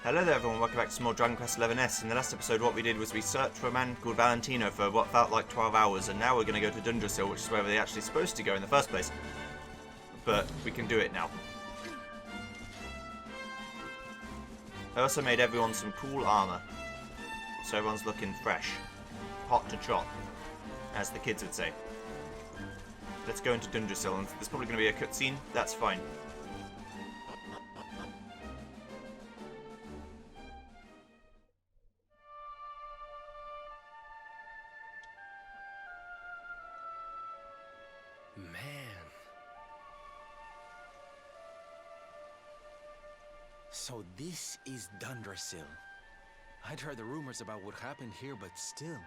Hello there everyone, welcome back to some more Dragon Quest XI's. In the last episode what we did was we searched for a man called Valentino for what felt like 12 hours, and now we're going to go to Dundrasil, which is where we're actually supposed to go in the first place. But we can do it now. I also made everyone some cool armour, so everyone's looking fresh. Hot to trot, as the kids would say. Let's go into Dundrasil, and there's probably going to be a cutscene, that's fine. Man. So this is Dundrasil. I'd heard the rumors about what happened here, but still,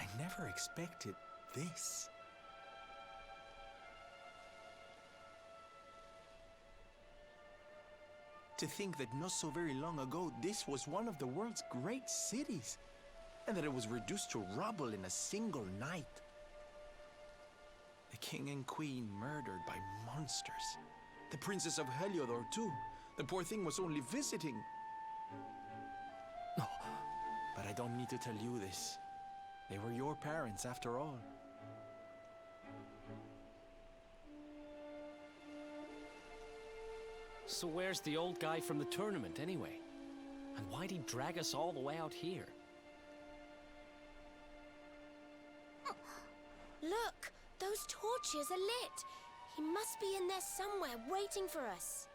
I never expected this. To think that not so very long ago, this was one of the world's great cities, and that it was reduced to rubble in a single night. The king and queen murdered by monsters. The princess of Heliodor too. The poor thing was only visiting. No, but I don't need to tell you this. They were your parents after all. So where's the old guy from the tournament anyway? And why'd he drag us all the way out here? Look! Those torches are lit! He must be in there somewhere, waiting for us.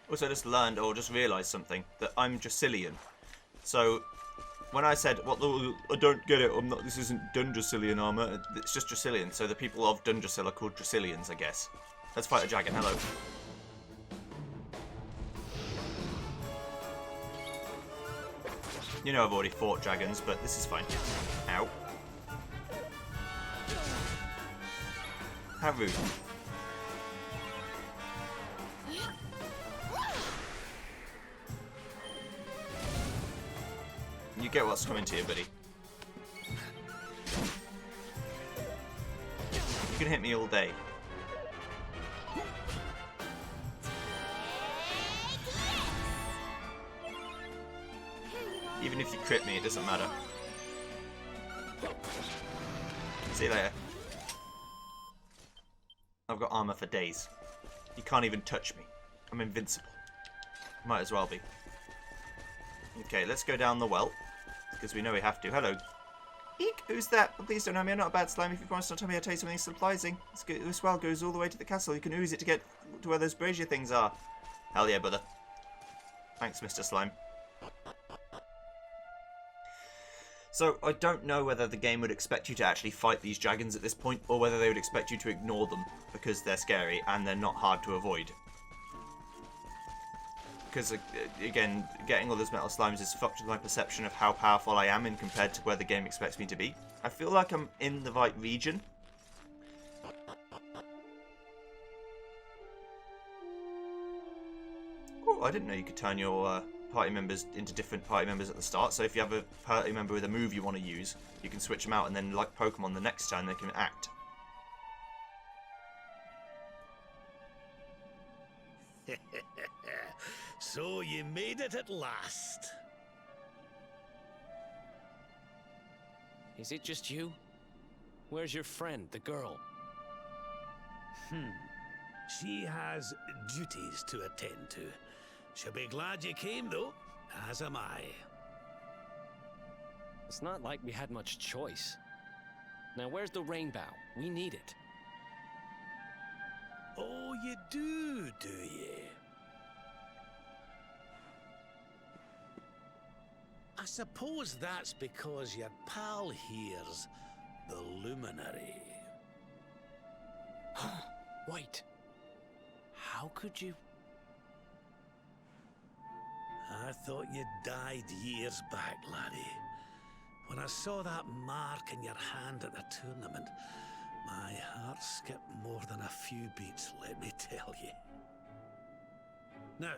Also, I just learned, or just realised something, that I'm Dracilian. So, when I said, I don't get it, this isn't Dundrasilian armour, it's just Dracilian, so the people of Dundrasil are called Dracilians, I guess. Let's fight a dragon, hello. You know I've already fought dragons, but this is fine. Ow. How rude. You get what's coming to you, buddy. You can hit me all day. Even if you crit me, it doesn't matter. See you later. I've got armor for days. You can't even touch me. I'm invincible. Might as well be. Okay, let's go down the well. Because we know we have to. Hello. Eek! Who's that? Well, please don't know me. I'm not a bad slime. If you promise not to tell me, I'll tell you something surprising. This well goes all the way to the castle. You can ooze it to get to where those brazier things are. Hell yeah, brother. Thanks, Mr. Slime. So, I don't know whether the game would expect you to actually fight these dragons at this point, or whether they would expect you to ignore them, because they're scary and they're not hard to avoid. Because, again, getting all those metal slimes has fucked with my perception of how powerful I am in compared to where the game expects me to be. I feel like I'm in the right region. Oh, I didn't know you could turn your party members into different party members at the start. So if you have a party member with a move you want to use, you can switch them out, and then, like Pokemon, the next turn they can act. So you made it at last. Is it just you? Where's your friend, the girl? She has duties to attend to. She'll be glad you came, though, as am I. It's not like we had much choice. Now where's the rainbow? We need it. Oh, you do you? I suppose that's because your pal here's the luminary. Wait. How could you... I thought you died years back, laddie. When I saw that mark in your hand at the tournament, my heart skipped more than a few beats, let me tell you. Now,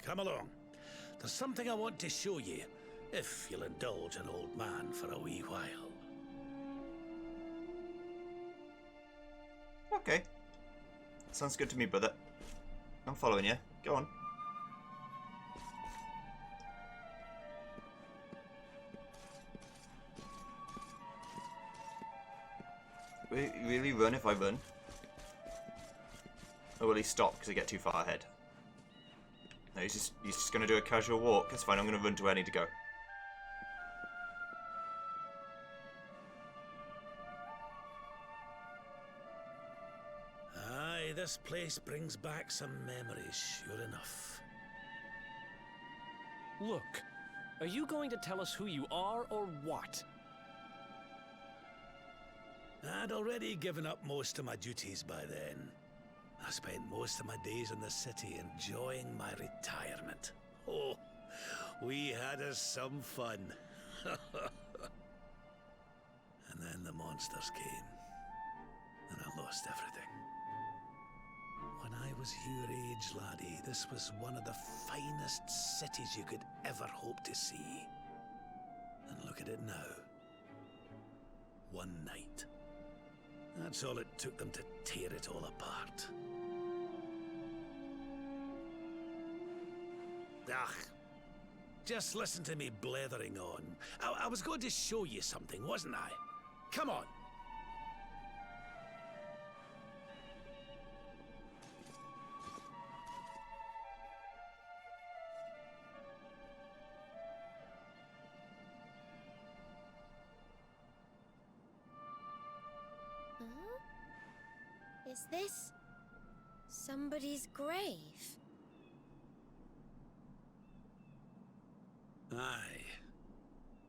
come along. There's something I want to show you, if you'll indulge an old man for a wee while. Okay. Sounds good to me, brother. I'm following you. Go on. Will he really run if I run? Or will he stop because I get too far ahead? No, he's just going to do a casual walk. That's fine, I'm going to run to where I need to go. Aye, this place brings back some memories, sure enough. Look, are you going to tell us who you are or what? I'd already given up most of my duties by then. I spent most of my days in the city enjoying my retirement. Oh, we had us some fun. And then the monsters came, and I lost everything. When I was your age, laddie, this was one of the finest cities you could ever hope to see. And look at it now. One night. That's all it took them to tear it all apart. Ugh. Just listen to me blethering on. I was going to show you something, wasn't I? Come on. Huh? Is this somebody's grave? Aye.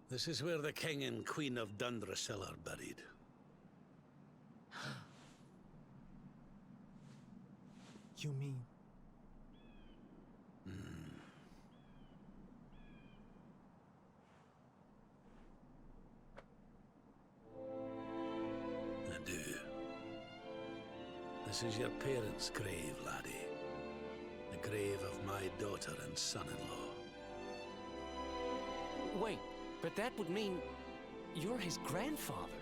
This is where the King and Queen of Dundrasil are buried. You mean... I do. This is your parents' grave, laddie. The grave of my daughter and son-in-law. Wait, but that would mean you're his grandfather.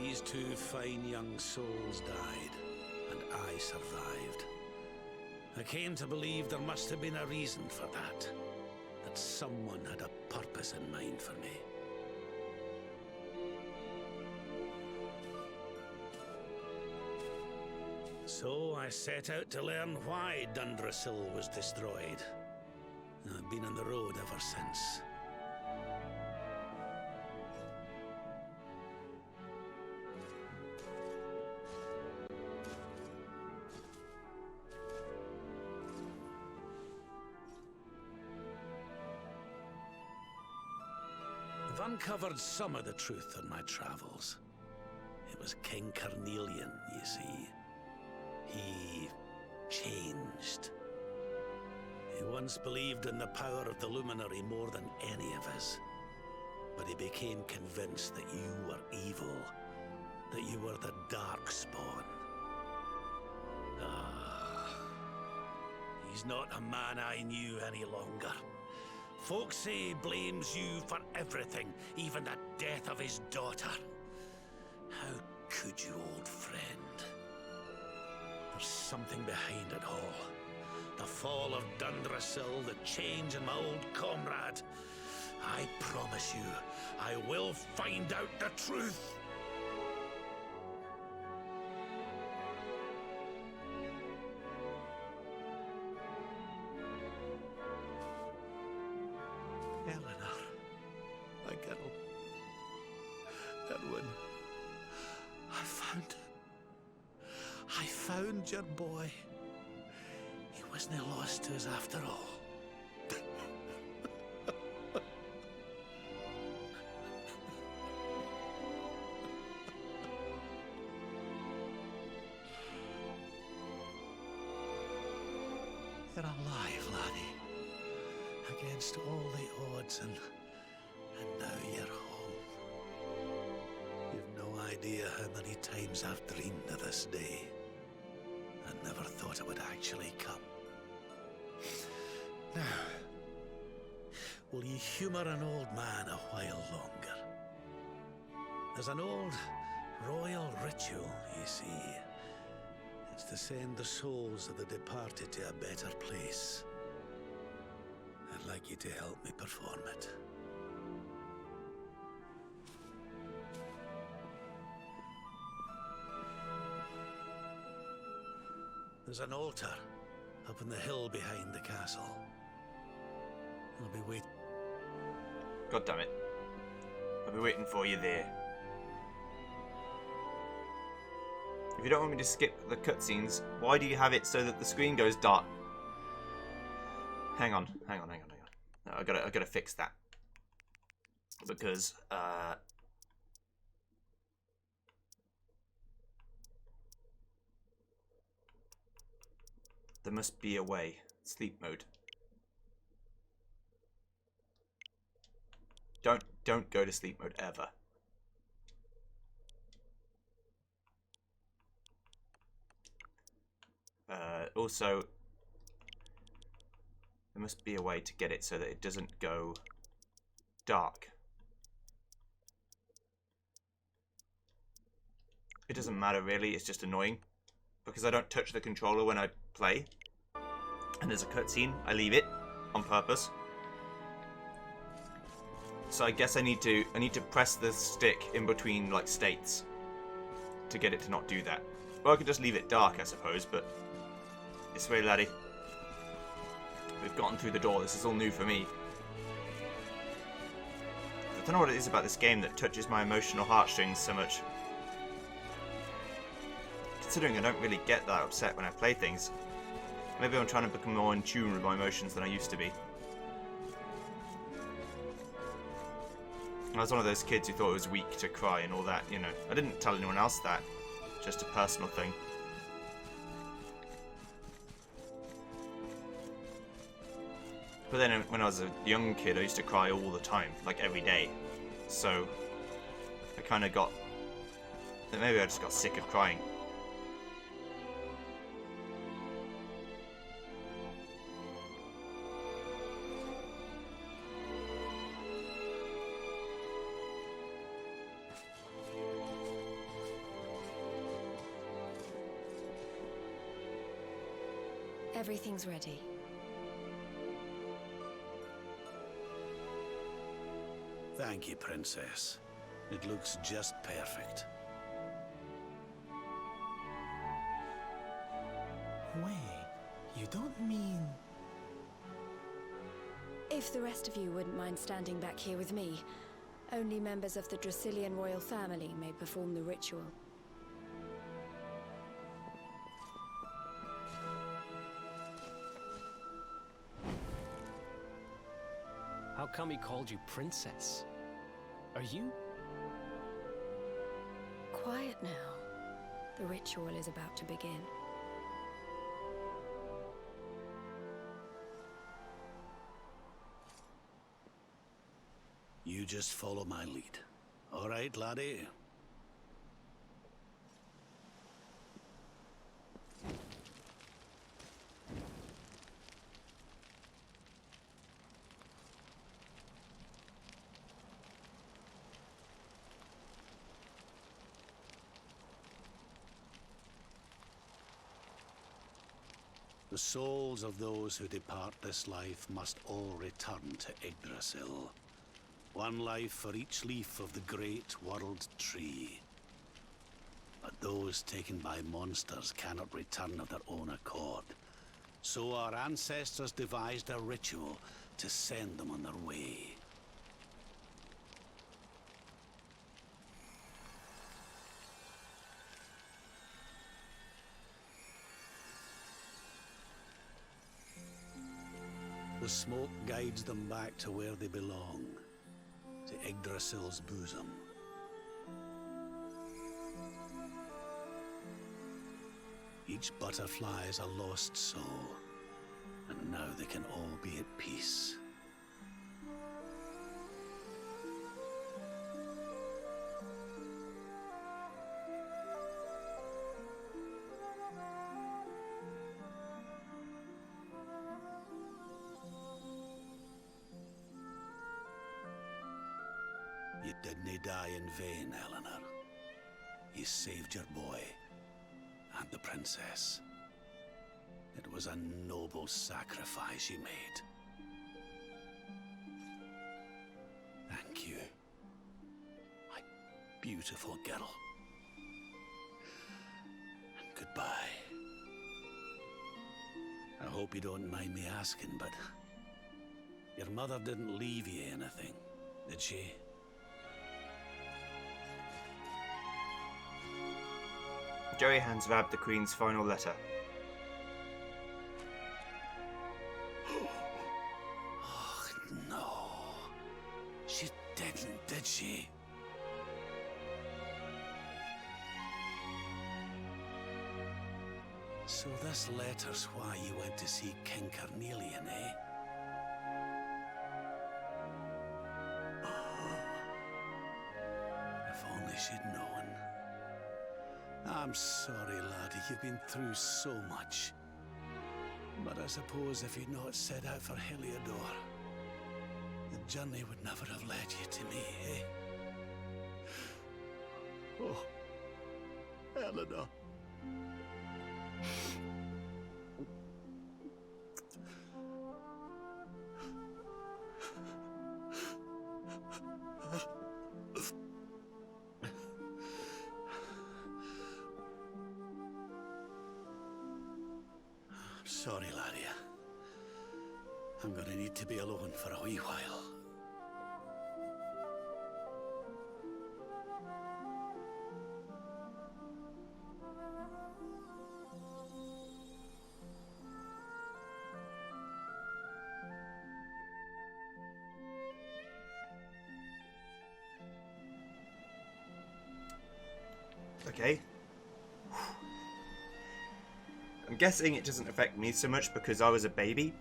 These two fine young souls died, and I survived. I came to believe there must have been a reason for that. That someone had a purpose in mind for me. So I set out to learn why Dundrasil was destroyed. I've been on the road ever since. I've uncovered some of the truth on my travels. It was King Carnelian, you see. He changed. He once believed in the power of the luminary more than any of us. But he became convinced that you were evil, that you were the Darkspawn. He's not a man I knew any longer. Folks say he blames you for everything, even the death of his daughter. How could you, old friend? There's something behind it all. The fall of Dundrasil, the change in my old comrade. I promise you, I will find out the truth. Eleanor, my girl. Erwin, I found your boy. He wasn't lost to us after all. You're alive, laddie. Against all the odds, and now you're home. You've no idea how many times I've dreamed of this day. I never thought it would actually come. Now, will you humor an old man a while longer? There's an old Royal ritual, you see. It's to send the souls of the departed to a better place. I'd like you to help me perform it. There's an altar up on the hill behind the castle. I'll be waiting. God damn it. I'll be waiting for you there. If you don't want me to skip the cutscenes, why do you have it so that the screen goes dark? Hang on. No, I gotta fix that. Because, there must be a way. Sleep mode. Don't go to sleep mode ever. Also, there must be a way to get it so that it doesn't go dark. It doesn't matter really, it's just annoying. Because I don't touch the controller when I play. And there's a cutscene, I leave it on purpose. So I guess I need to press the stick in between like states to get it to not do that. Or I could just leave it dark, I suppose, but this way, laddie. We've gotten through the door. This is all new for me. I don't know what it is about this game that touches my emotional heartstrings so much. Considering I don't really get that upset when I play things. Maybe I'm trying to become more in tune with my emotions than I used to be. I was one of those kids who thought it was weak to cry and all that, you know. I didn't tell anyone else that. Just a personal thing. But then when I was a young kid, I used to cry all the time, like every day. So I kind of got... Maybe I just got sick of crying. Everything's ready. Thank you, Princess. It looks just perfect. Wait, you don't mean... If the rest of you wouldn't mind standing back here with me, only members of the Dracilian royal family may perform the ritual. How come he called you princess? Are you? Quiet now. The ritual is about to begin. You just follow my lead. All right, laddie? The souls of those who depart this life must all return to Yggdrasil. One life for each leaf of the great world tree. But those taken by monsters cannot return of their own accord. So our ancestors devised a ritual to send them on their way. The smoke guides them back to where they belong, to Yggdrasil's bosom. Each butterfly is a lost soul, and now they can all be at peace. You didn't die in vain, Eleanor. you saved your boy and the princess. It was a noble sacrifice you made. Thank you, my beautiful girl. And goodbye. I hope you don't mind me asking, but your mother didn't leave you anything, did she? Joey hands Vab the Queen's final letter. Oh, no. She didn't, did she? So this letter's why you went to see King Carnelian, eh? Oh, if only she'd known. I'm sorry, laddie, you've been through so much. But I suppose if you'd not set out for Heliodor, the journey would never have led you to me, eh? Oh, Eleanor. Sorry, laddie. I'm gonna need to be alone for a wee while. Okay. I'm guessing it doesn't affect me so much because I was a baby,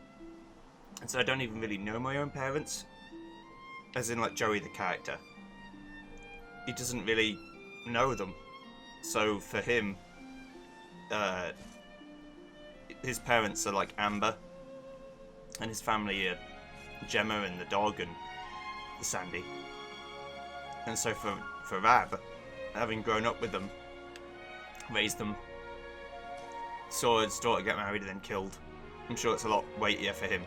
and so I don't even really know my own parents. As in, like, Joey the character. He doesn't really know them. So for him, his parents are like Amber, and his family are Gemma and the dog and the Sandy. And so for Rab, having grown up with them, raised them, saw his daughter get married and then killed, I'm sure it's a lot weightier for him.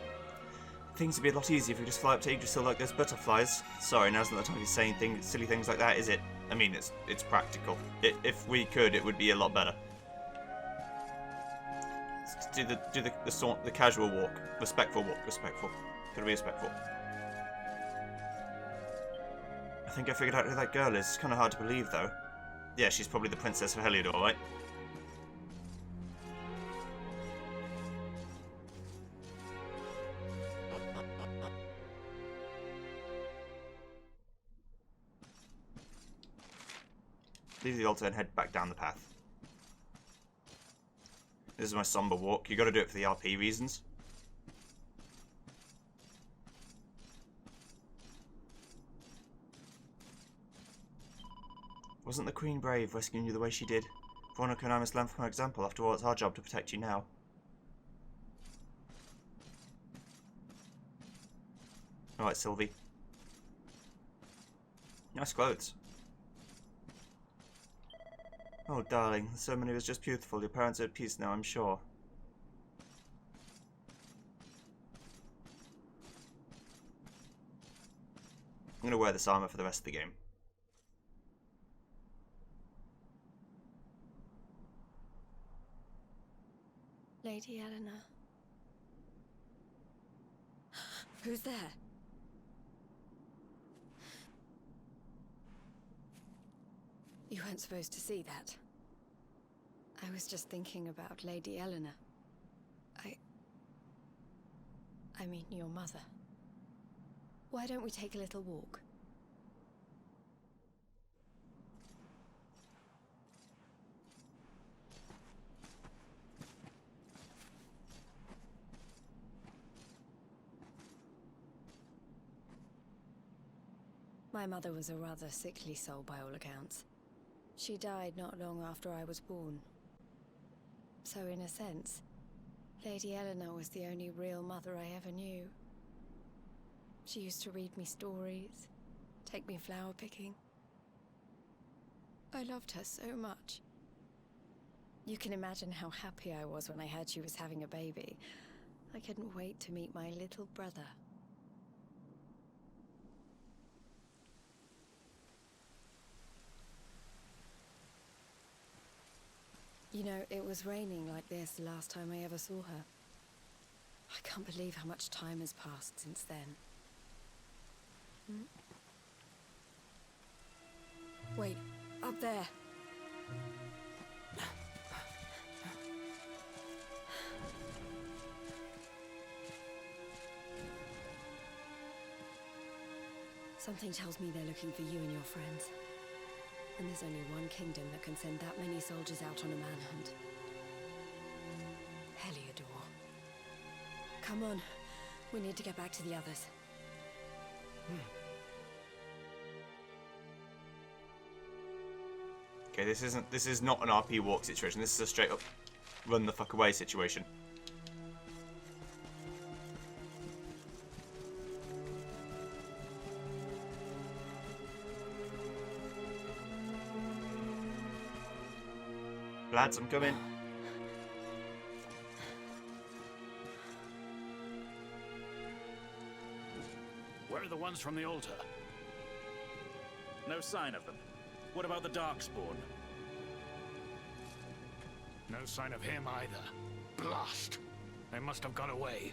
Things would be a lot easier if we just fly up to Yggdrasil like those butterflies. Sorry, now's not the time to be saying silly things like that, is it? I mean, it's practical. If we could, it would be a lot better. Do the casual walk, respectful walk, respectful. Gotta be respectful. I think I figured out who that girl is. It's kind of hard to believe, though. Yeah, she's probably the princess of Heliodor, right? Leave the altar and head back down the path. This is my somber walk. You gotta do it for the RP reasons. Wasn't the Queen brave rescuing you the way she did? Veronica and I must learn from her example. After all, it's our job to protect you now. Alright, Sylvie. Nice clothes. Oh, darling, the ceremony was just beautiful. Your parents are at peace now, I'm sure. I'm going to wear this armor for the rest of the game. Lady Eleanor. Who's there? You weren't supposed to see that. I was just thinking about Lady Eleanor. I mean, your mother. Why don't we take a little walk? My mother was a rather sickly soul by all accounts. She died not long after I was born. So in a sense, Lady Eleanor was the only real mother I ever knew. She used to read me stories, take me flower picking. I loved her so much. You can imagine how happy I was when I heard she was having a baby. I couldn't wait to meet my little brother. You know, it was raining like this the last time I ever saw her. I can't believe how much time has passed since then. Wait, up there. Something tells me they're looking for you and your friends. And there's only one kingdom that can send that many soldiers out on a manhunt. Heliodor. Come on. We need to get back to the others. Okay, this is not an RP walk situation. This is a straight up run the fuck away situation. Lads, I'm coming. Where are the ones from the altar? No sign of them. What about the Darkspawn? No sign of him either. Blast! They must have got away.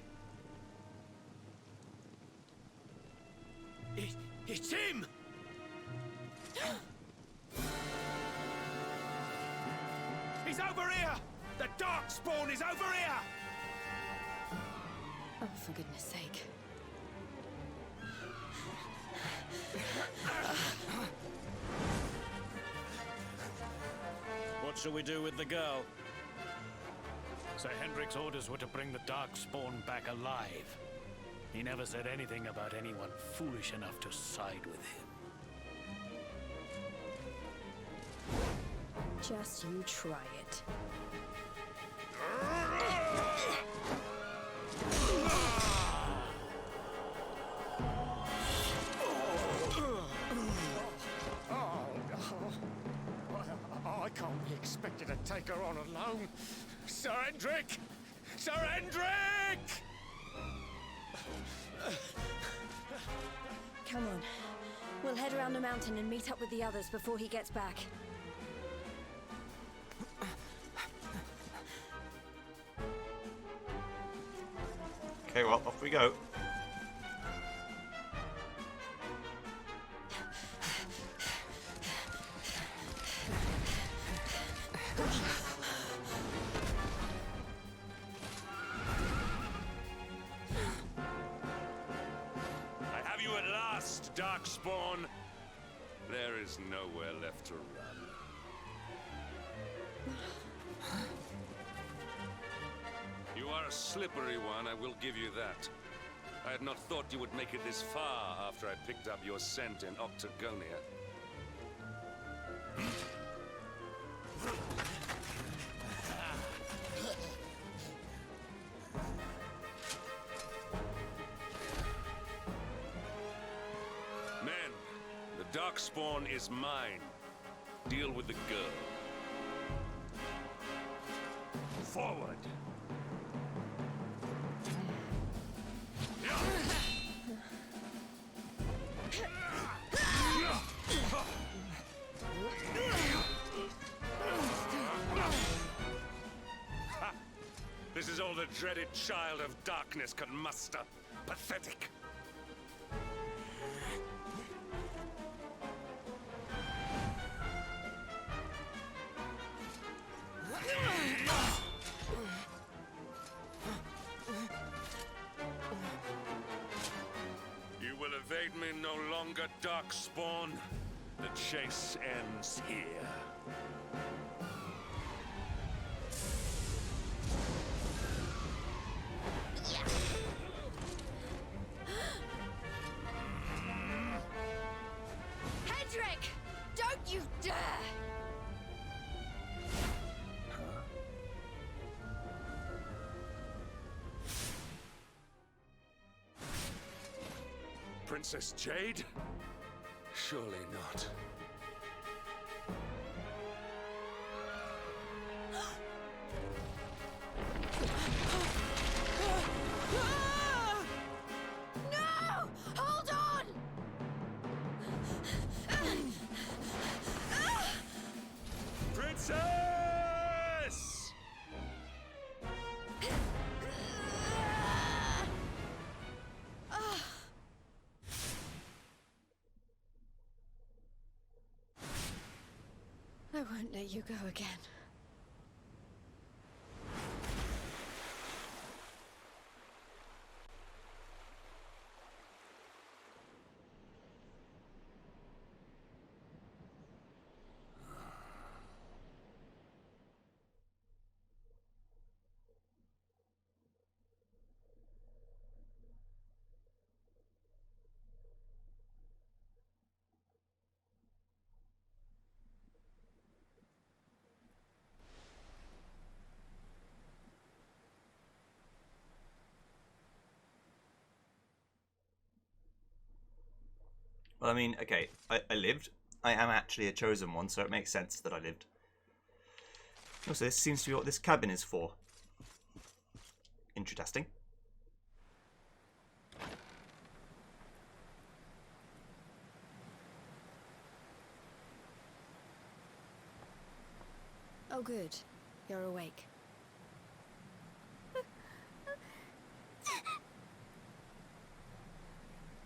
It's him! He's over here! The Darkspawn is over here! Oh, for goodness sake. What shall we do with the girl? Sir Hendrik's orders were to bring the Darkspawn back alive. He never said anything about anyone foolish enough to side with him. Just you try it. I can't be expected to take her on alone. Sir Hendrik! Sir Hendrik! Come on. We'll head around the mountain and meet up with the others before he gets back. Okay, well, off we go. I have you at last, Darkspawn. There is nowhere left to run. You are a slippery one, I will give you that. I had not thought you would make it this far after I picked up your scent in Octagonia. Men, the Darkspawn is mine. Deal with the girl. Forward! This is all the dreaded child of darkness can muster. Pathetic. You will evade me no longer, Darkspawn. The chase ends here. Hendrik! Don't you dare! Princess Jade? Surely not. I won't let you go again. Well, I mean, okay, I lived. I am actually a chosen one, so it makes sense that I lived. Also, this seems to be what this cabin is for. Interesting. Oh, good. You're awake.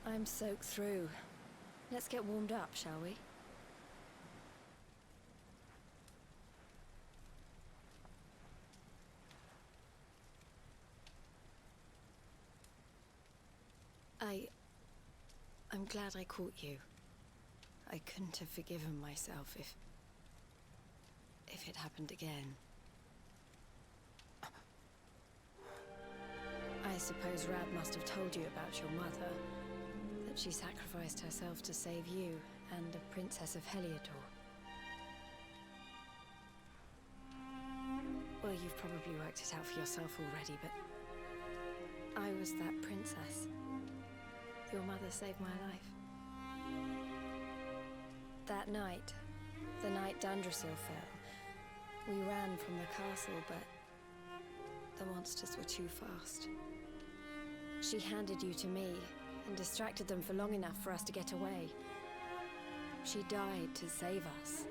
I'm soaked through. Let's get warmed up, shall we? I'm glad I caught you. I couldn't have forgiven myself if it happened again. I suppose Rab must have told you about your mother. That she sacrificed herself to save you and the Princess of Heliodor. Well, you've probably worked it out for yourself already, but I was that princess. Your mother saved my life. That night, the night Dundrasil fell, we ran from the castle, but the monsters were too fast. She handed you to me and distracted them for long enough for us to get away. She died to save us.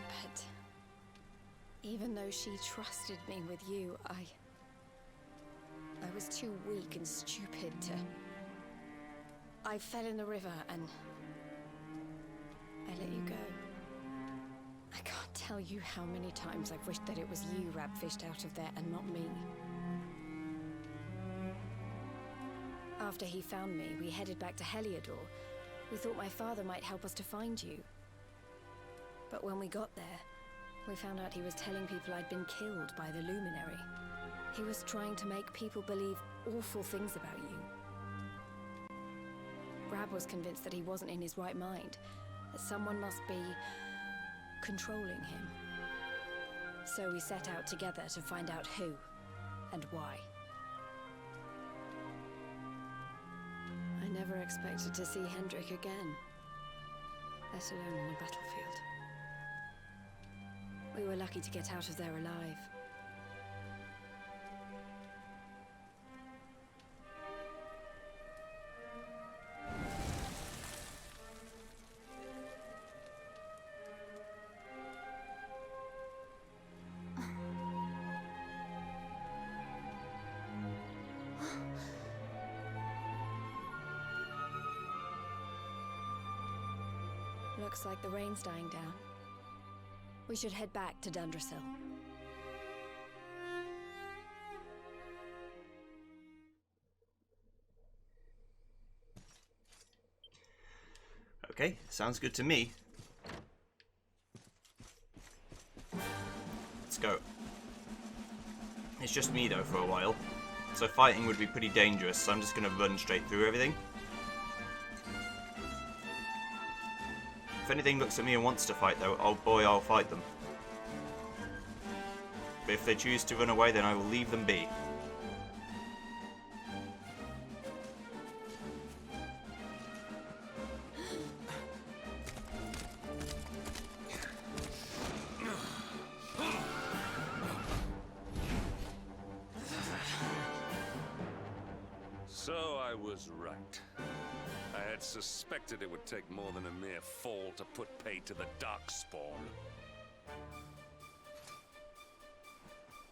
But even though she trusted me with you, I was too weak and stupid to... I fell in the river and I let you go. I can't tell you how many times I've wished that it was you Rab fished out of there and not me. After he found me, we headed back to Heliodor. We thought my father might help us to find you. But when we got there, we found out he was telling people I'd been killed by the Luminary. He was trying to make people believe awful things about you. Rab was convinced that he wasn't in his right mind, that someone must be controlling him. So we set out together to find out who and why. I never expected to see Hendrik again, let alone on a battlefield. We were lucky to get out of there alive. Looks like the rain's dying down. We should head back to Dundrasil. Okay, sounds good to me. Let's go. It's just me though for a while, so fighting would be pretty dangerous, so I'm just going to run straight through everything. If anything looks at me and wants to fight though, oh boy, I'll fight them. But if they choose to run away, then I will leave them be. So I was right. I had suspected it would take more than a mere fall to put pay to the Darkspawn.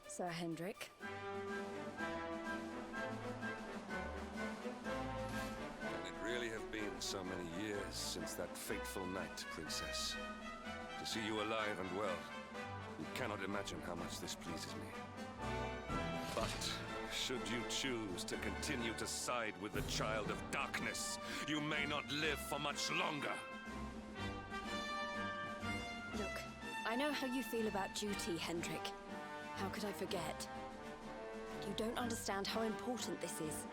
Sir Hendrik. Can it really have been so many years since that fateful night, Princess. To see you alive and well, you cannot imagine how much this pleases me. But should you choose to continue to side with the Child of Darkness, you may not live for much longer. Look, I know how you feel about duty, Hendrik. How could I forget? You don't understand how important this is.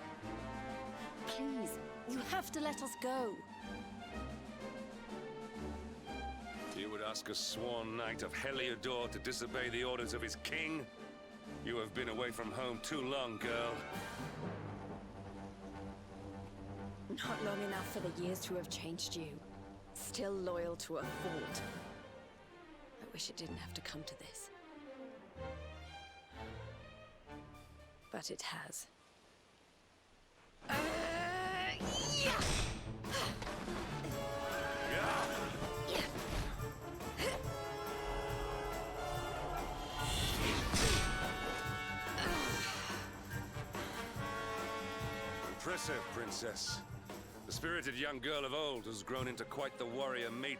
Please, you have to let us go. You would ask a sworn knight of Heliodor to disobey the orders of his king? You have been away from home too long, girl. Not long enough for the years to have changed you. Still loyal to a fort. I wish it didn't have to come to this. But it has. Yeah! Impressive, Princess. The spirited young girl of old has grown into quite the warrior maiden.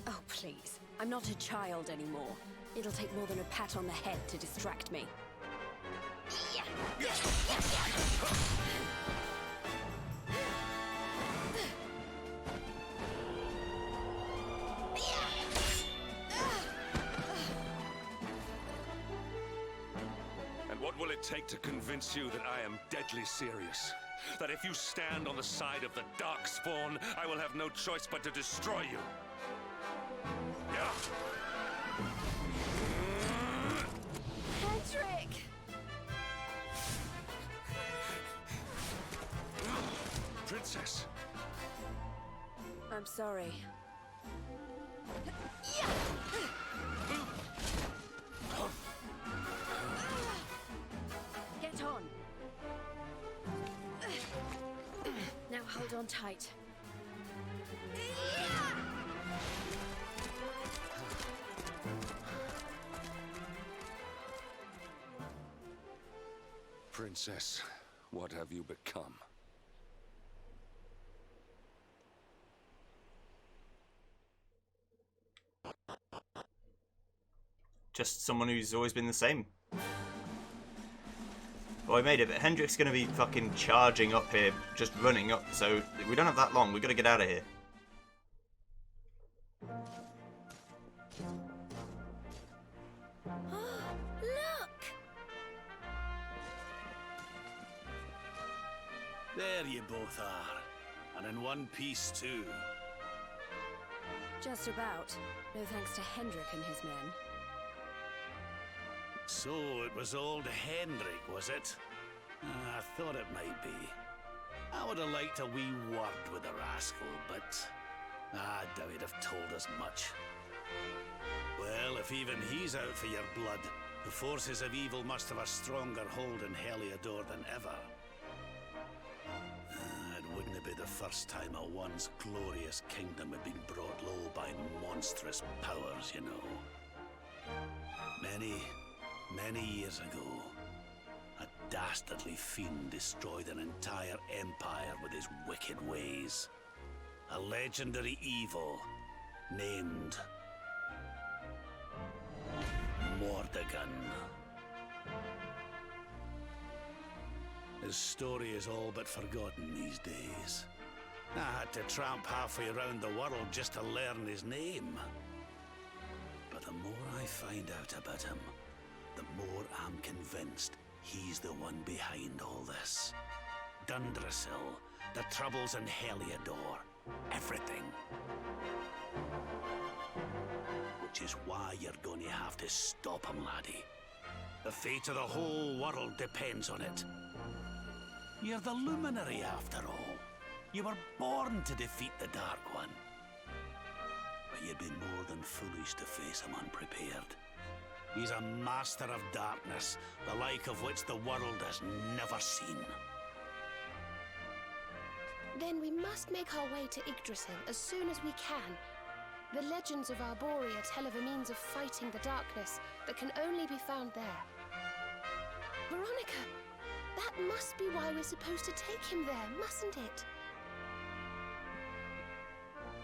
Oh, please. I'm not a child anymore. It'll take more than a pat on the head to distract me. And what will it take to convince you that I am deadly serious? That if you stand on the side of the Darkspawn, I will have no choice but to destroy you? Yeah. Hendrik! Princess! I'm sorry. Get on. Now hold on tight. Princess, what have you become? Just someone who's always been the same. Well, I made it, but Hendrik's going to be fucking charging up here, just running up, so we don't have that long. We've got to get out of here. Look! There you both are. And in one piece, too. Just about. No thanks to Hendrik and his men. So it was old Hendrik, was it? I thought it might be. I would have liked a wee word with the rascal, but I doubt he'd have told us much. Well, if even he's out for your blood, the forces of evil must have a stronger hold in Heliodor than ever. It wouldn't be the first time a once glorious kingdom had been brought low by monstrous powers, you know. Many years ago, a dastardly fiend destroyed an entire empire with his wicked ways. A legendary evil named Mordegon. His story is all but forgotten these days. I had to tramp halfway around the world just to learn his name. But the more I find out about him, the more I'm convinced he's the one behind all this. Dundrasil, the troubles in Heliodor, everything. Which is why you're going to have to stop him, laddie. The fate of the whole world depends on it. You're the luminary, after all. You were born to defeat the Dark One. But you'd be more than foolish to face him unprepared. He's a master of darkness, the like of which the world has never seen. Then we must make our way to Yggdrasil as soon as we can. The legends of Arborea tell of a means of fighting the darkness that can only be found there. Veronica! That must be why we're supposed to take him there, mustn't it?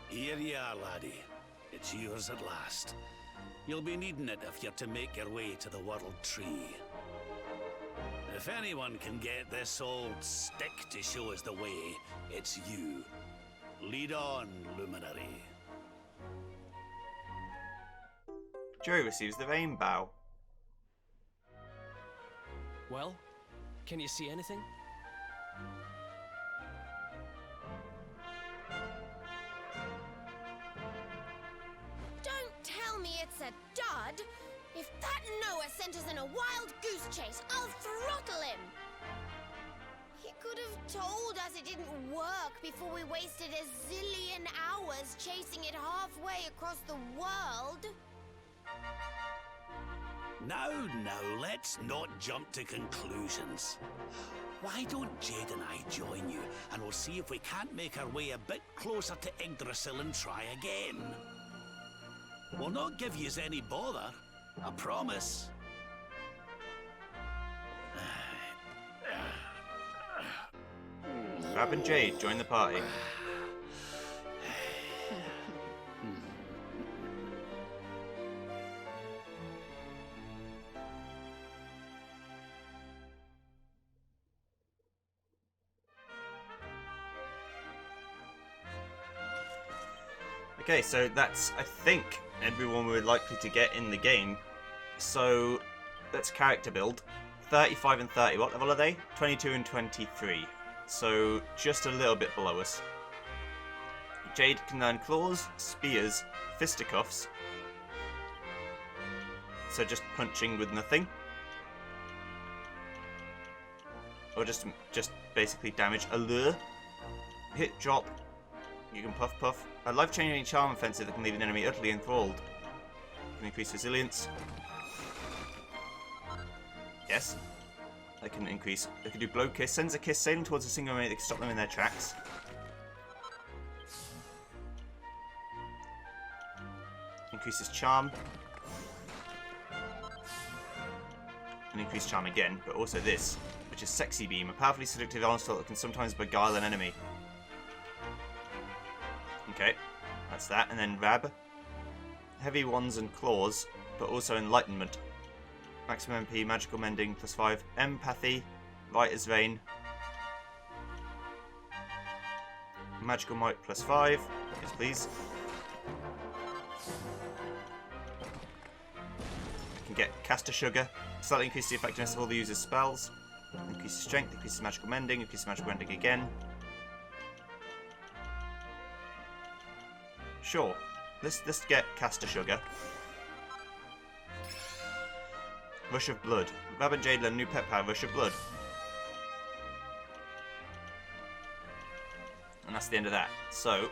Here you are, laddie. It's yours at last. You'll be needing it if you're to make your way to the World Tree. If anyone can get this old stick to show us the way, it's you. Lead on, Luminary. Joe receives the Rain Bow. Well, can you see anything? Don't tell me it's a dud! If that Noah sent us in a wild goose chase, I'll throttle him! He could have told us it didn't work before we wasted a zillion hours chasing it halfway across the world. Now, let's not jump to conclusions. Why don't Jade and I join you, and we'll see if we can't make our way a bit closer to Yggdrasil and try again. We'll not give yous any bother, I promise. Rab and Jade join the party. Okay, so that's, I think, everyone we're likely to get in the game. So, let's character build. 35 and 30, what level are they? 22 and 23. So, just a little bit below us. Jade can learn claws, spears, fisticuffs. So just punching with nothing. Or just basically damage. Allure. Hit, drop. You can puff puff. A life-changing charm offensive that can leave an enemy utterly enthralled. Can increase resilience. Yes. I can increase. I can do blow kiss. Sends a kiss sailing towards a single enemy that can stop them in their tracks. Increases charm. And increase charm again, but also this, which is Sexy Beam, a powerfully seductive onslaught that can sometimes beguile an enemy. Okay, that's that. And then Rab. Heavy Wands and Claws, but also Enlightenment. Maximum MP, Magical Mending, +5. Empathy, Light as Rain. Magical Might, +5. Yes, please. I can get Caster Sugar. Slightly increase the effectiveness of all the user's spells. Increases Strength, increases Magical Mending, increases Magical Mending again. Sure. Let's get Caster Sugar. Rush of Blood. Rab and Jade learn new pet power, Rush of Blood. And that's the end of that. So,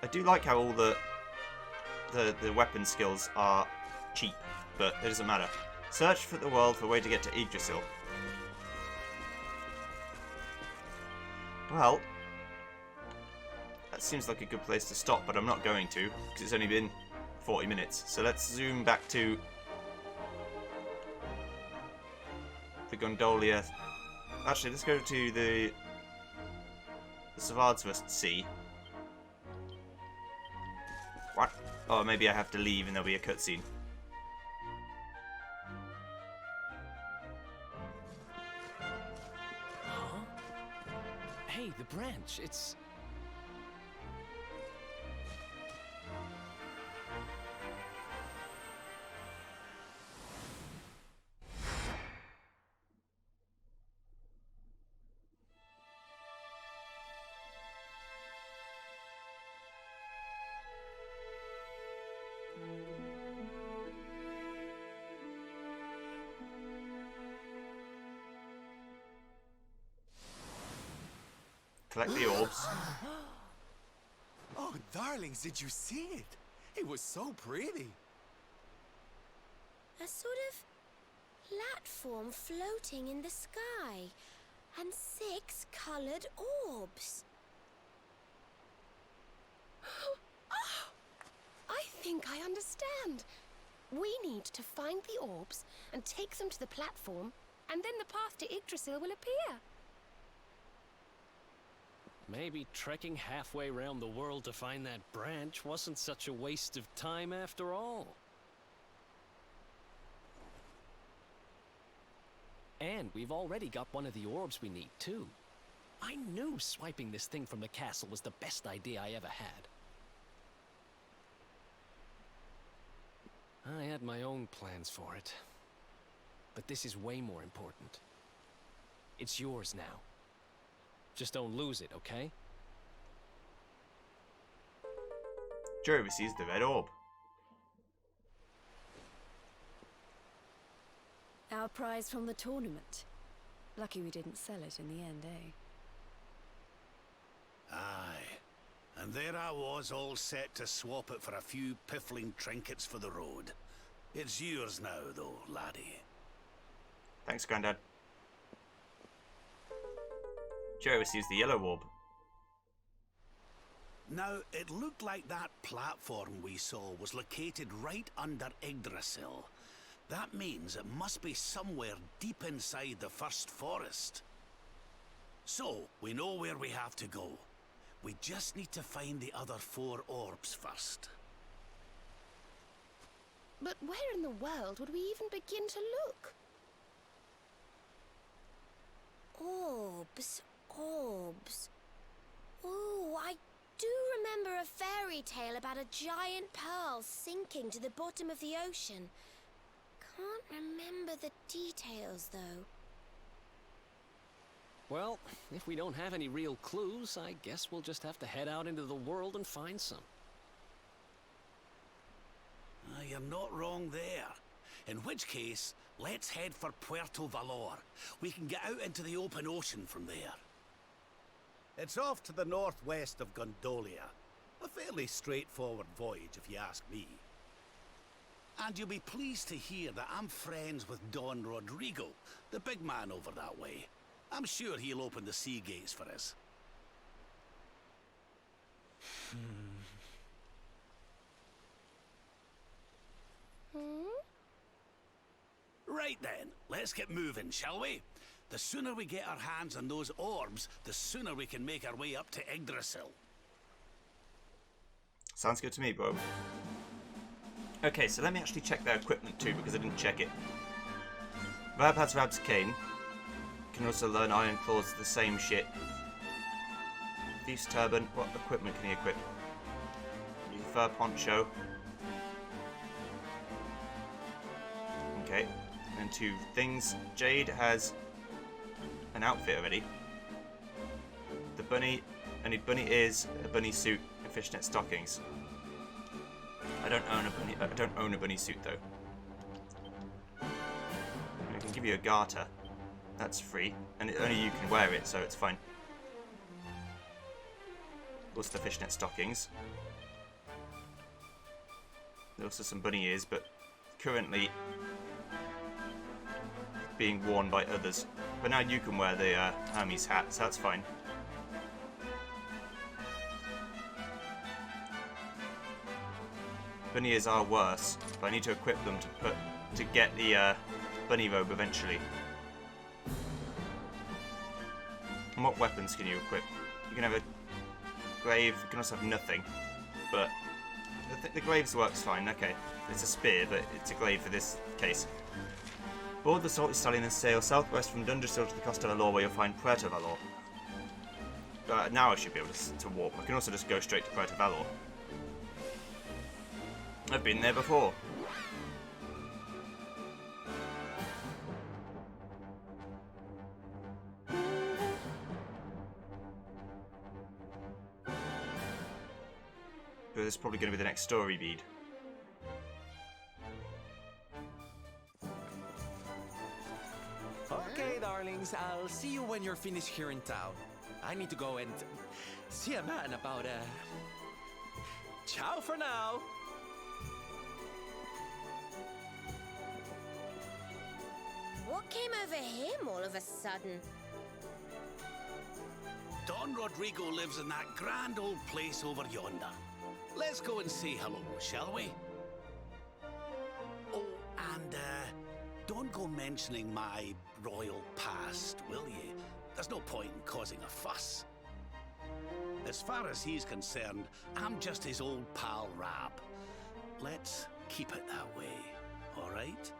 I do like how all the weapon skills are cheap, but it doesn't matter. Search for the world for a way to get to Yggdrasil. Well, that seems like a good place to stop, but I'm not going to, because it's only been 40 minutes. So let's zoom back to the Gondolia. Actually, let's go to the Svardsvest Sea. What? Oh, maybe I have to leave and there'll be a cutscene. Huh? Hey, the branch, it's... Collect the orbs. Oh, darlings, did you see it? It was so pretty. A sort of platform floating in the sky, and 6 coloured orbs. Oh, I think I understand. We need to find the orbs and take them to the platform and then the path to Yggdrasil will appear. Maybe trekking halfway around the world to find that branch wasn't such a waste of time after all. And we've already got one of the orbs we need, too. I knew swiping this thing from the castle was the best idea I ever had. I had my own plans for it. But this is way more important. It's yours now. Just don't lose it, okay? Joe receives the red orb. Our prize from the tournament. Lucky we didn't sell it in the end, eh? Aye. And there I was, all set to swap it for a few piffling trinkets for the road. It's yours now, though, laddie. Thanks, Grandad. Joe receives the yellow orb. Now, it looked like that platform we saw was located right under Yggdrasil. That means it must be somewhere deep inside the first forest. So, we know where we have to go. We just need to find the other 4 orbs first. But where in the world would we even begin to look? Orbs. Orbs. Oh, I do remember a fairy tale about a giant pearl sinking to the bottom of the ocean. Can't remember the details, though. Well, if we don't have any real clues, I guess we'll just have to head out into the world and find some. You're not wrong there. In which case, let's head for Puerto Valor. We can get out into the open ocean from there. It's off to the northwest of Gondolia. A fairly straightforward voyage, if you ask me. And you'll be pleased to hear that I'm friends with Don Rodrigo, the big man over that way. I'm sure he'll open the sea gates for us. Right then, let's get moving, shall we? The sooner we get our hands on those orbs, the sooner we can make our way up to Yggdrasil. Sounds good to me, bro. Okay, so let me actually check their equipment too, because I didn't check it. Rab has Rab's cane. Can also learn Iron Claws, the same shit. Thief's Turban. What equipment can he equip? Fur Poncho. Okay. And 2 things. Jade has an outfit already. The bunny. I need bunny ears, a bunny suit, and fishnet stockings. I don't own a bunny suit though. I can give you a garter. That's free, and only you can wear it, so it's fine. Also the fishnet stockings. There's also some bunny ears, but currently being worn by others. But now you can wear the Hermes hat, so that's fine. Bunny ears are worse, but I need to equip them to get the bunny robe eventually. And what weapons can you equip? You can have a glaive, you can also have nothing, but the glaives works fine. Okay, it's a spear, but it's a glaive for this case. Board the Salty Stallion and sail southwest from Dundrasil to the Costa Valor, where you'll find Puerto Valor. Now I should be able to warp. I can also just go straight to Puerto Valor. I've been there before. But this is probably going to be the next story bead. Okay, darlings, I'll see you when you're finished here in town. I need to go and see a man about ciao for now. What came over him all of a sudden? Don Rodrigo lives in that grand old place over yonder. Let's go and say hello, shall we? Oh, and Don don't go mentioning my royal past, will you? There's no point in causing a fuss. As far as he's concerned, I'm just his old pal Rab. Let's keep it that way, alright?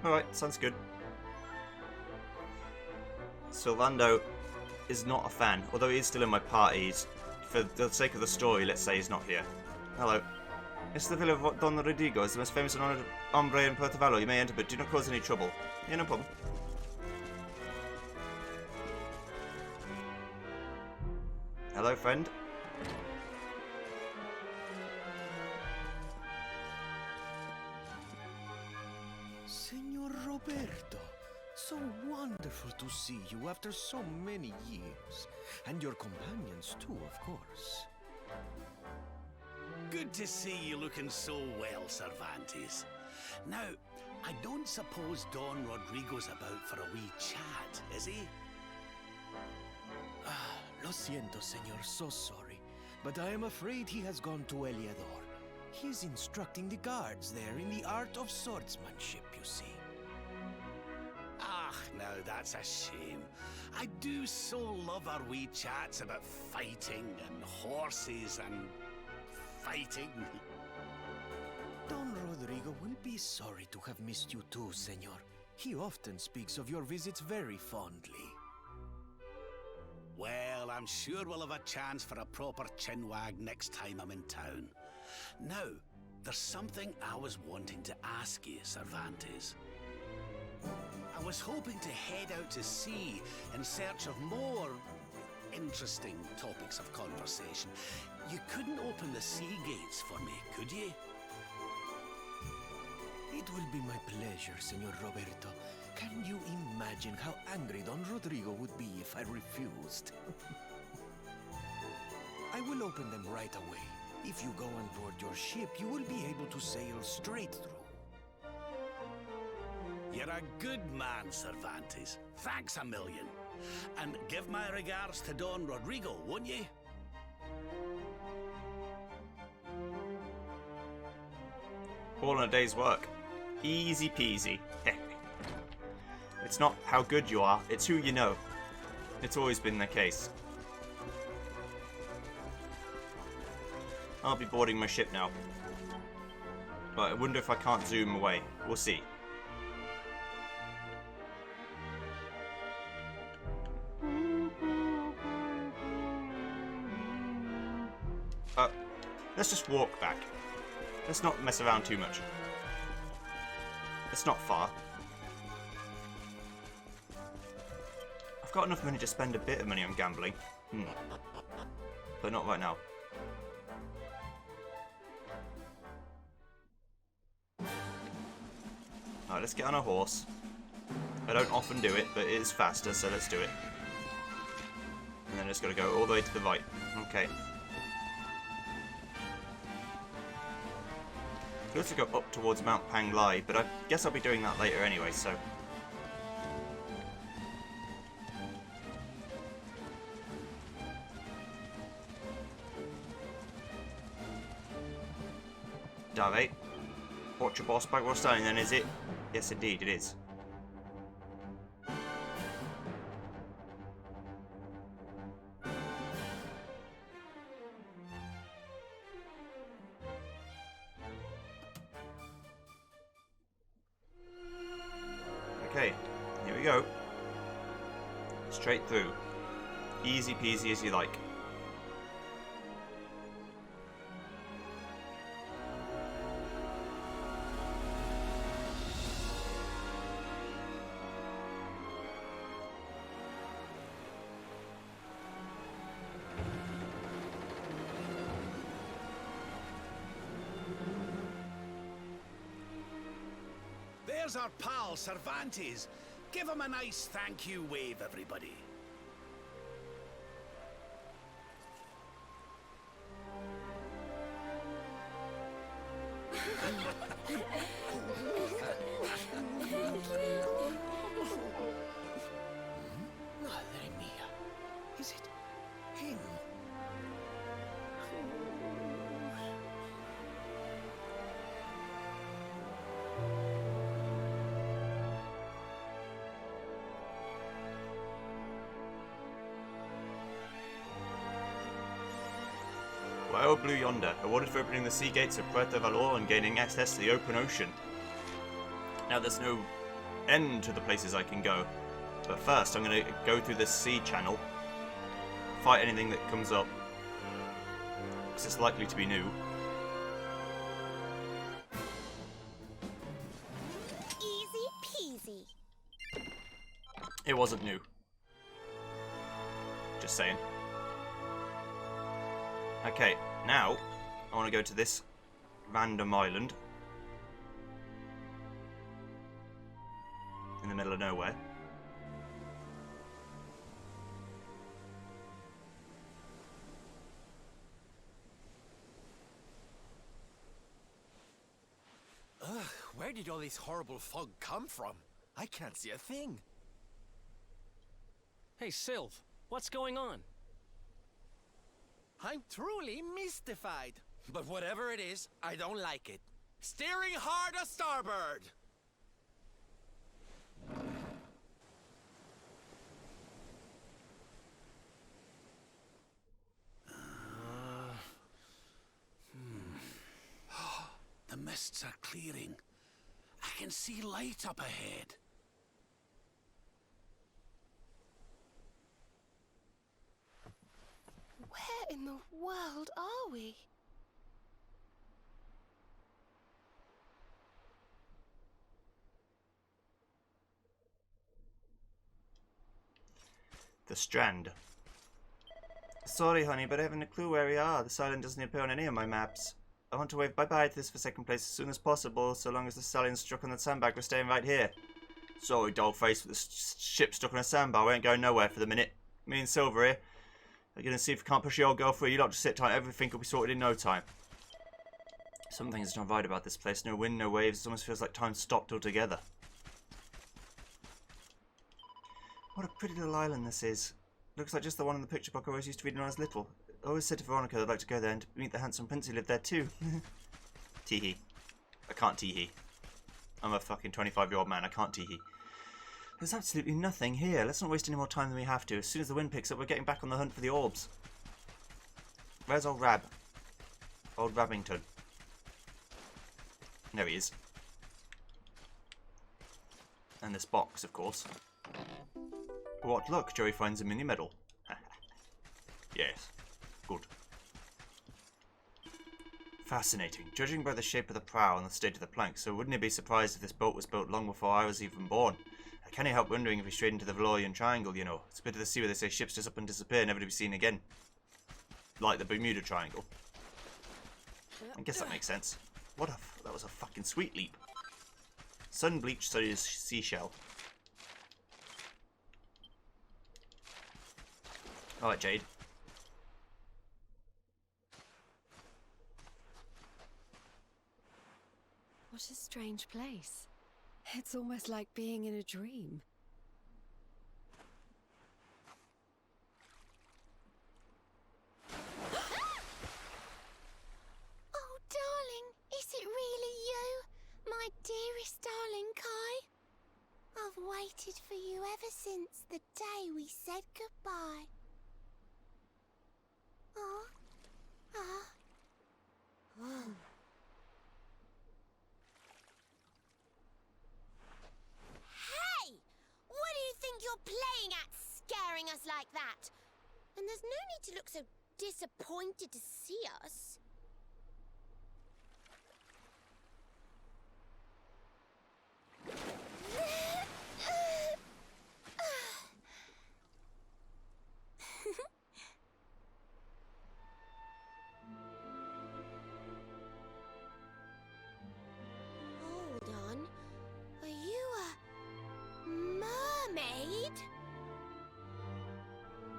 Alright, sounds good. Sylvando is not a fan, although he is still in my party. For the sake of the story, let's say he's not here. Hello. It's the villa of Don Rodrigo. It's the most famous and honoured hombre in Portovallo. You may enter, but do not cause any trouble. Yeah, no problem. Hello, friend. Senor Roberto, so wonderful to see you after so many years. And your companions too, of course. Good to see you looking so well, Cervantes. Now, I don't suppose Don Rodrigo's about for a wee chat, is he? Ah, lo siento, senor, so sorry. But I am afraid he has gone to Eliador. He is instructing the guards there in the art of swordsmanship, you see. Ah, now that's a shame. I do so love our wee chats about fighting and horses and fighting. Don Rodrigo will be sorry to have missed you too, senor. He often speaks of your visits very fondly. Well, I'm sure we'll have a chance for a proper chinwag next time I'm in town. Now, there's something I was wanting to ask you, Cervantes. I was hoping to head out to sea in search of more interesting topics of conversation. You couldn't open the sea gates for me, could you? It will be my pleasure, Senor Roberto. Can you imagine how angry Don Rodrigo would be if I refused? I will open them right away. If you go on board your ship, you will be able to sail straight through. You're a good man, Cervantes. Thanks a million. And give my regards to Don Rodrigo, won't you? All in a day's work. Easy peasy. It's not how good you are, it's who you know. It's always been the case. I'll be boarding my ship now. But I wonder if I can't zoom away. We'll see. Let's just walk back. Let's not mess around too much. It's not far. I've got enough money to spend a bit of money on gambling. But not right now. Alright, let's get on a horse. I don't often do it, but it is faster, so let's do it. And then just gotta go all the way to the right. Okay. I could also go up towards Mount Panglai, but I guess I'll be doing that later anyway, so... Dave, Orchard Boss Bagwell Stone then, is it? Yes indeed, it is. Okay, here we go. Straight through. Easy peasy as you like. There's our pal, Cervantes. Give him a nice thank you wave, everybody. Madre mia. Is it him? Why oh blue yonder? Awarded for opening the sea gates of Puerto Valor and gaining access to the open ocean. Now there's no end to the places I can go. But first I'm going to go through this sea channel. Fight anything that comes up. Because it's likely to be new. Easy peasy. It wasn't new. Just saying. Okay, now I want to go to this random island in the middle of nowhere. Ugh, where did all this horrible fog come from? I can't see a thing. Hey, Sylv, what's going on? I'm truly mystified. But whatever it is, I don't like it. Steering hard a starboard! The mists are clearing. I can see light up ahead. Where in the world are we? The Strand. Sorry, honey, but I haven't a clue where we are. This island doesn't appear on any of my maps. I want to wave bye-bye to this for second place as soon as possible, so long as the stallion's stuck on that sandbag, we're staying right here. Sorry, dogface, with the ship stuck on a sandbar, we ain't going nowhere for the minute. Me and Silver here. We're going to see if we can't push your old girl through. You lot just sit tight, everything will be sorted in no time. Something's not right about this place. No wind, no waves, it almost feels like time stopped altogether. What a pretty little island this is. Looks like just the one in the picture book I always used to read when I was little. I always said to Veronica that I'd like to go there and meet the handsome prince who lived there too. Tee-hee. I can't tee-hee. I'm a fucking 25-year-old man, I can't tee-hee. There's absolutely nothing here. Let's not waste any more time than we have to. As soon as the wind picks up, we're getting back on the hunt for the orbs. Where's old Rab? Old Rabbington. There he is. And this box, of course. What luck, Joey finds a mini medal. Yes. Good. Fascinating. Judging by the shape of the prow and the state of the planks, so wouldn't it be surprised if this boat was built long before I was even born? I can't help wondering if we strayed into the Valorian Triangle, you know. It's a bit of the sea where they say ships just up and disappear, never to be seen again. Like the Bermuda Triangle. I guess that makes sense. What a... that was a fucking sweet leap. Sun-bleached seashell. Alright, Jade. What a strange place. It's almost like being in a dream. Oh, darling, is it really you? My dearest darling Kai? I've waited for you ever since the day we said goodbye. Hey! What do you think you're playing at, scaring us like that? And there's no need to look so disappointed to see us. Hold on. Are you a mermaid?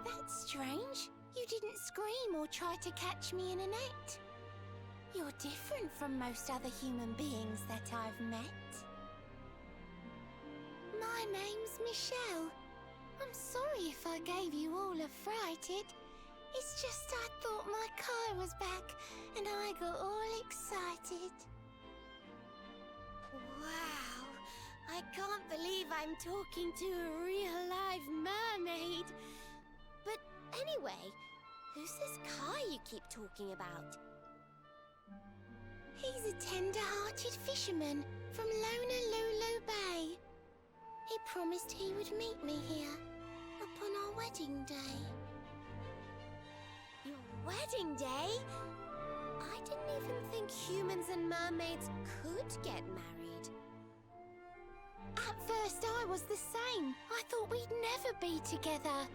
That's strange. You didn't scream or try to catch me in a net. You're different from most other human beings that I've met. My name's Michelle. I'm sorry if I gave you all a fright. It's just I thought my Kai was back and I got all excited. Wow, I can't believe I'm talking to a real live mermaid. But anyway, Who's this Kai you keep talking about? He's a tender-hearted fisherman from Lonalulu Bay. He promised he would meet me here upon our wedding day. Your wedding day? I didn't even think humans and mermaids could get married. At first I was the same. I thought we'd never be together.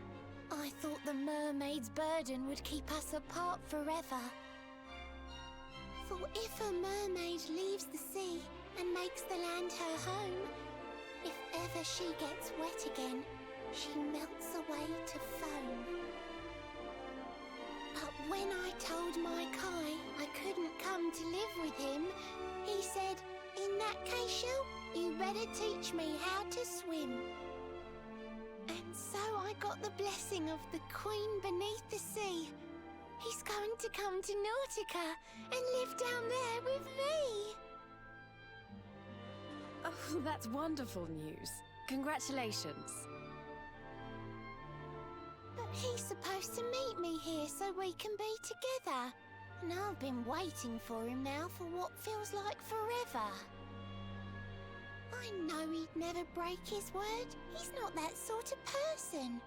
I thought the mermaid's burden would keep us apart forever. For if a mermaid leaves the sea and makes the land her home, if ever she gets wet again, she melts away to foam. But when I told my Kai I couldn't come to live with him, he said, "In that case, Shell, you better teach me how to swim." And so I got the blessing of the Queen beneath the sea. He's going to come to Nautica and live down there with me. Oh, that's wonderful news. Congratulations. But he's supposed to meet me here so we can be together. And I've been waiting for him now for what feels like forever. I know he'd never break his word. He's not that sort of person.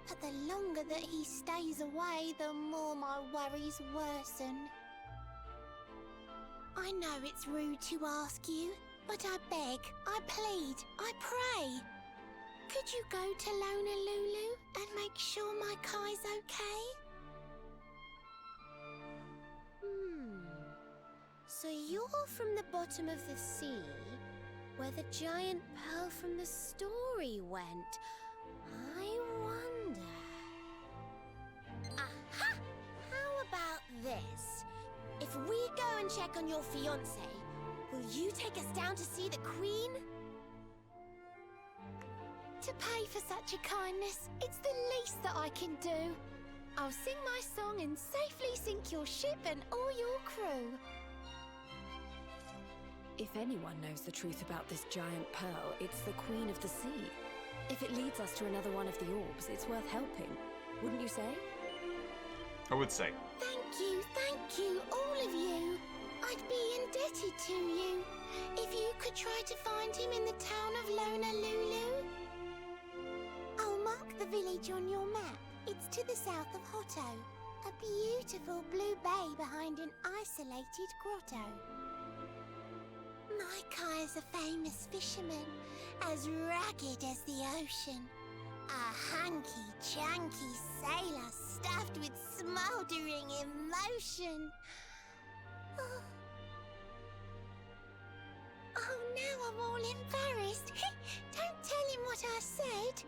But the longer that he stays away, the more my worries worsen. I know it's rude to ask you, but I beg, I plead, I pray. Could you go to Lonalulu and make sure my Kai's okay? So you're from the bottom of the sea, where the giant pearl from the story went. I wonder... Aha! How about this? If we go and check on your fiancé, will you take us down to see the Queen? To pay for such a kindness, it's the least that I can do. I'll sing my song and safely sink your ship and all your crew. If anyone knows the truth about this giant pearl, it's the Queen of the Sea. If it leads us to another one of the orbs, it's worth helping. Wouldn't you say? I would say. Thank you, all of you. I'd be indebted to you. If you could try to find him in the town of Lonalulu. I'll mark the village on your map. It's to the south of Hotto. A beautiful blue bay behind an isolated grotto. My Kai is a famous fisherman, as rugged as the ocean. A hanky-chanky sailor stuffed with smouldering emotion. Oh, now I'm all embarrassed. Don't tell him what I said.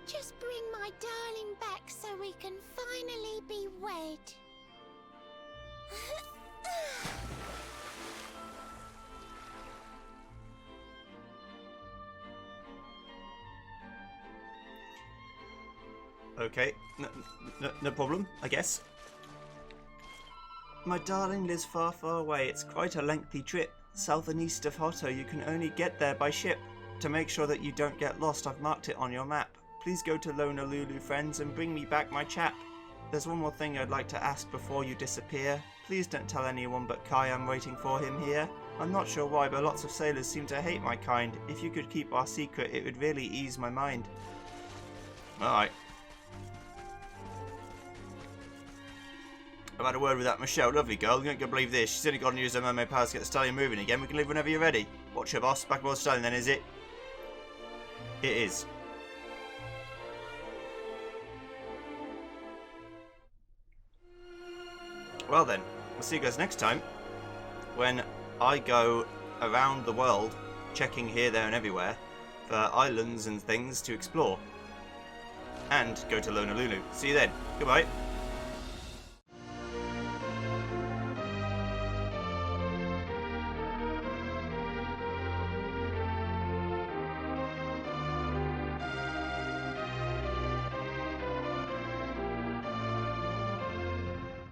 Just bring my darling back so we can finally be wed. Okay, no problem, I guess. My darling lives far, far away. It's quite a lengthy trip. South and east of Hotto, you can only get there by ship. To make sure that you don't get lost, I've marked it on your map. Please go to Lonalulu, friends, and bring me back my chap. There's one more thing I'd like to ask before you disappear. Please don't tell anyone but Kai I'm waiting for him here. I'm not sure why, but lots of sailors seem to hate my kind. If you could keep our secret, it would really ease my mind. Alright. I've had a word with that Michelle, lovely girl. You ain't gonna believe this. She's only got to use her mermaid powers to get the stallion moving again. We can leave whenever you're ready. Watch her, boss. Back aboard the stallion then, is it? It is. Well then, we'll see you guys next time when I go around the world checking here, there and everywhere for islands and things to explore and go to Lonalulu. See you then. Goodbye.